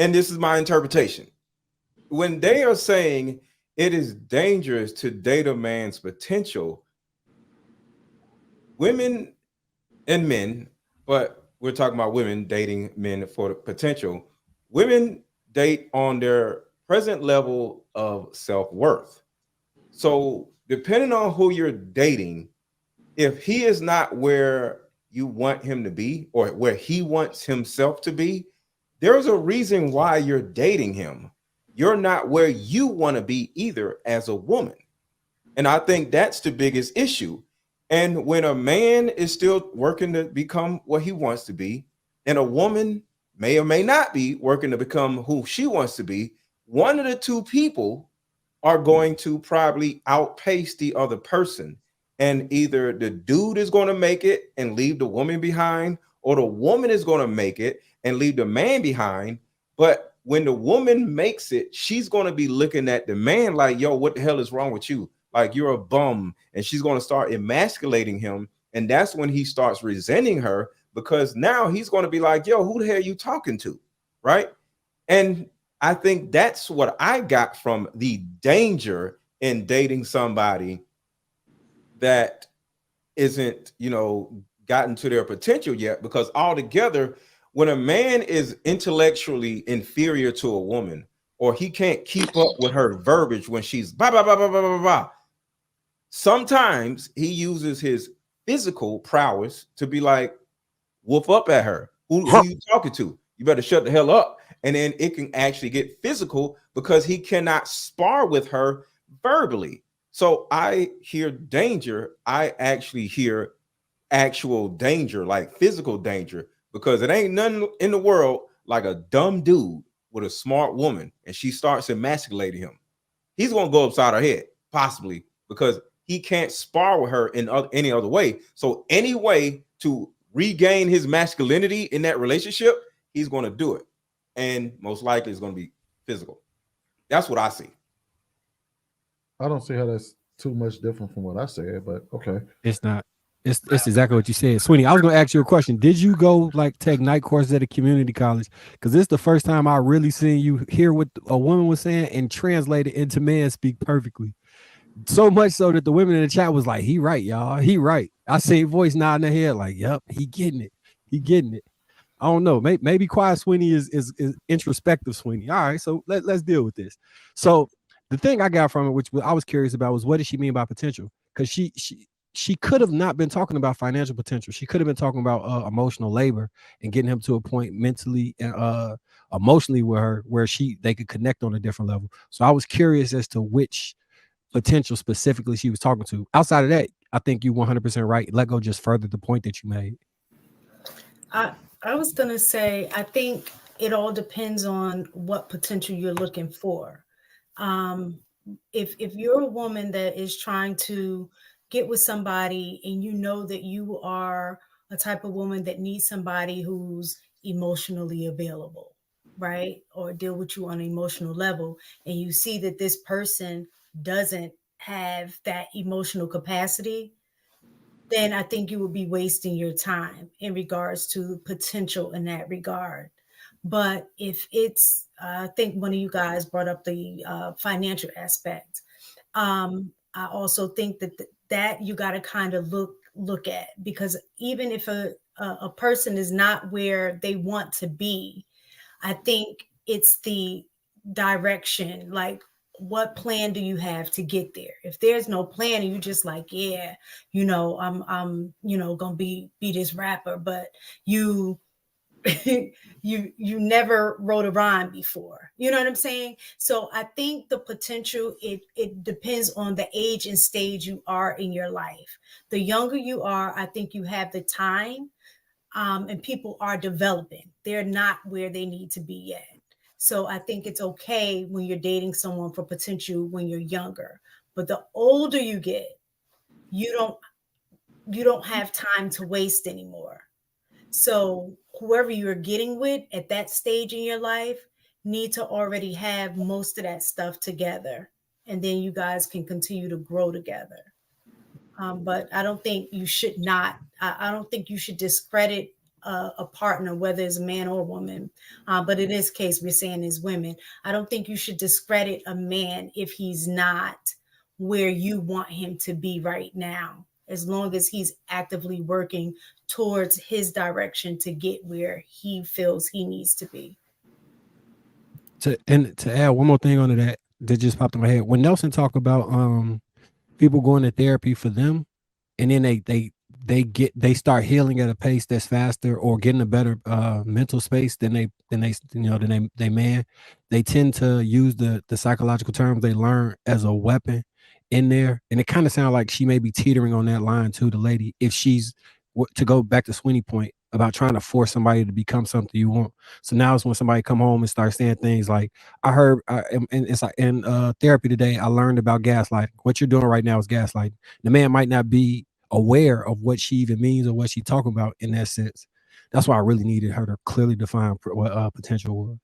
and this is my interpretation, when they are saying it is dangerous to date a man's potential, women and men, but we're talking about women dating men for the potential. Women date on their present level of self-worth. So depending on who you're dating, if he is not where you want him to be or where he wants himself to be, there's a reason why you're dating him. You're not where you want to be either as a woman. And I think that's the biggest issue. And when a man is still working to become what he wants to be, and a woman may or may not be working to become who she wants to be, one of the two people are going to probably outpace the other person. And either the dude is going to make it and leave the woman behind, or the woman is going to make it and leave the man behind. But when the woman makes it, she's going to be looking at the man like, yo, what the hell is wrong with you? Like, you're a bum. And she's going to start emasculating him. And that's when he starts resenting her, because now he's going to be like, yo, who the hell are you talking to? Right. And I think that's what I got from the danger in dating somebody that isn't, gotten to their potential yet. Because altogether, when a man is intellectually inferior to a woman, or he can't keep up with her verbiage when she's blah, blah, blah, blah, blah, blah, blah, sometimes he uses his physical prowess to be like, woof up at her. Who you talking to? You better shut the hell up. And then it can actually get physical because he cannot spar with her verbally. So I hear danger. I actually hear actual danger, like physical danger, because it ain't nothing in the world like a dumb dude with a smart woman and she starts emasculating him. He's going to go upside her head, possibly, because he can't spar with her in any other way. So any way to regain his masculinity in that relationship, he's going to do it. And most likely it's going to be physical. That's what I see. I don't see how that's too much different from what I said, but okay. It's not. It's exactly what you said, Sweeney. I was gonna ask you a question. Did you go like take night courses at a community college? Because this is the first time I really seen you hear what a woman was saying and translate it into man speak perfectly. So much so that the women in the chat was like, "He right, y'all. He right." I seen voice nodding their head like, "Yep, he getting it. He getting it." I don't know. Maybe quiet Sweeney is introspective Sweeney. All right, so let's deal with this. So the thing I got from it, which I was curious about, was what did she mean by potential? Because she could have not been talking about financial potential. She could have been talking about emotional labor and getting him to a point mentally and emotionally with her where they could connect on a different level. So I was curious as to which potential specifically she was talking to. Outside of that, I think you 100% right. Let go just further the point that you made. I I was gonna say I think it all depends on what potential you're looking for. Um, if you're a woman that is trying to get with somebody and you know that you are a type of woman that needs somebody who's emotionally available, right? Or deal with you on an emotional level, and you see that this person doesn't have that emotional capacity, then I think you would be wasting your time in regards to potential in that regard. But if it's, I think one of you guys brought up the financial aspect. I also think that that you got to kind of look at, because even if a person is not where they want to be, I think it's the direction, like what plan do you have to get there? If there's no plan and you just like, yeah, I'm gonna be this rapper, but you you never wrote a rhyme before. You know what I'm saying? So I think the potential, it depends on the age and stage you are in your life. The younger you are, I think you have the time, and people are developing. They're not where they need to be yet. So I think it's okay when you're dating someone for potential when you're younger. But the older you get, you don't you don't have time to waste anymore. So whoever you're getting with at that stage in your life need to already have most of that stuff together, and then you guys can continue to grow together. But I don't think you should not. I don't think you should discredit a partner, whether it's a man or a woman. But in this case, we're saying is women. I don't think you should discredit a man if he's not where you want him to be right now, as long as he's actively working towards his direction to get where he feels he needs to be. To add one more thing onto that just popped in my head. When Nelson talked about people going to therapy for them, and then they start healing at a pace that's faster or getting a better mental space than they man, they tend to use the psychological terms they learn as a weapon in there. And it kind of sounds like she may be teetering on that line too, the lady, if she's to go back to Sweeney point about trying to force somebody to become something you want. So now it's when somebody come home and start saying things like, I heard and it's like in therapy today, I learned about gaslighting. What you're doing right now is gaslighting. The man might not be aware of what she even means or what she's talking about in that sense. That's why I really needed her to clearly define what potential was.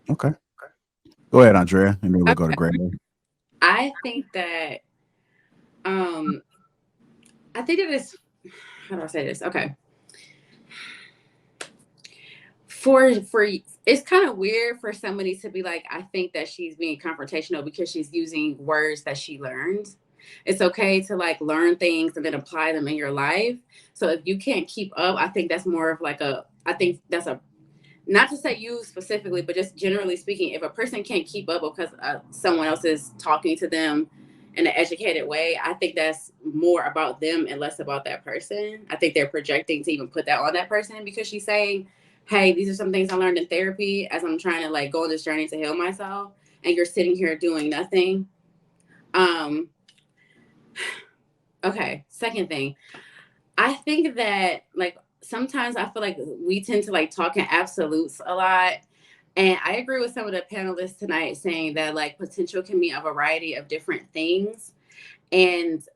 Okay. Go ahead, Andrea, and then we'll go to Greg. I think that it's, how do I say this? Okay. For it's kind of weird for somebody to be like, I think that she's being confrontational because she's using words that she learned. It's okay to like learn things and then apply them in your life. So if you can't keep up, I think that's more of like I think that's not to say you specifically, but just generally speaking, if a person can't keep up because someone else is talking to them in an educated way, I think that's more about them and less about that person. I think they're projecting to even put that on that person because she's saying, hey, these are some things I learned in therapy as I'm trying to like go on this journey to heal myself. And you're sitting here doing nothing. Okay. Second thing, I think that like sometimes I feel like we tend to like talk in absolutes a lot. And I agree with some of the panelists tonight saying that like potential can mean a variety of different things. And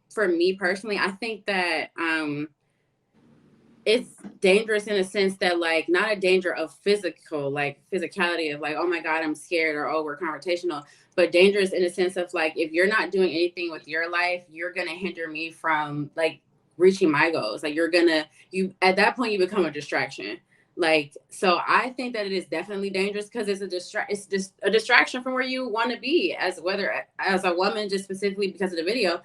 for me personally, I think that it's dangerous in a sense that like not a danger of physicality of like, oh my God, I'm scared, or oh, we're confrontational, but dangerous in a sense of like, if you're not doing anything with your life, you're going to hinder me from like reaching my goals. Like you at that point, you become a distraction. Like, so I think that it is definitely dangerous because it's just a distraction from where you want to be as a woman, just specifically because of the video.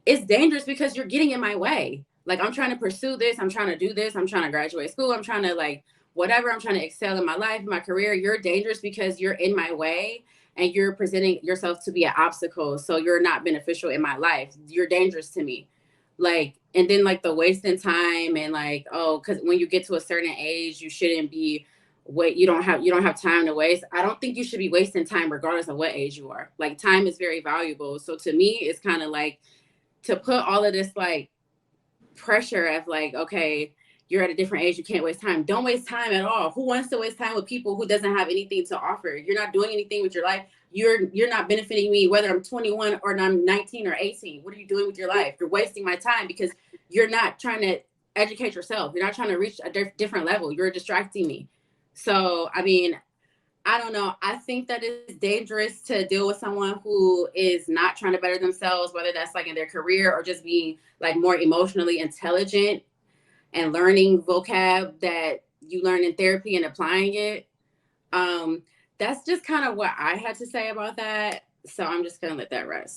It's dangerous because you're getting in my way. Like, I'm trying to pursue this. I'm trying to do this. I'm trying to graduate school. I'm trying to like, whatever. I'm trying to excel in my life, my career. You're dangerous because you're in my way and you're presenting yourself to be an obstacle. So you're not beneficial in my life. You're dangerous to me. Like, and then like the wasting time and like, oh, because when you get to a certain age, you shouldn't be you don't have time to waste. I don't think you should be wasting time regardless of what age you are. Like, time is very valuable. So to me, it's kind of like to put all of this like pressure of like, okay, you're at a different age, you can't waste time. Don't waste time at all. Who wants to waste time with people who doesn't have anything to offer? You're not doing anything with your life. You're not benefiting me, whether I'm 21 or I'm 19 or 18. What are you doing with your life? You're wasting my time because you're not trying to educate yourself. You're not trying to reach a different level. You're distracting me. So, I mean, I don't know. I think that it's dangerous to deal with someone who is not trying to better themselves, whether that's like in their career or just being like more emotionally intelligent and learning vocab that you learn in therapy and applying it. That's just kind of what I had to say about that. So I'm just going to let that rest.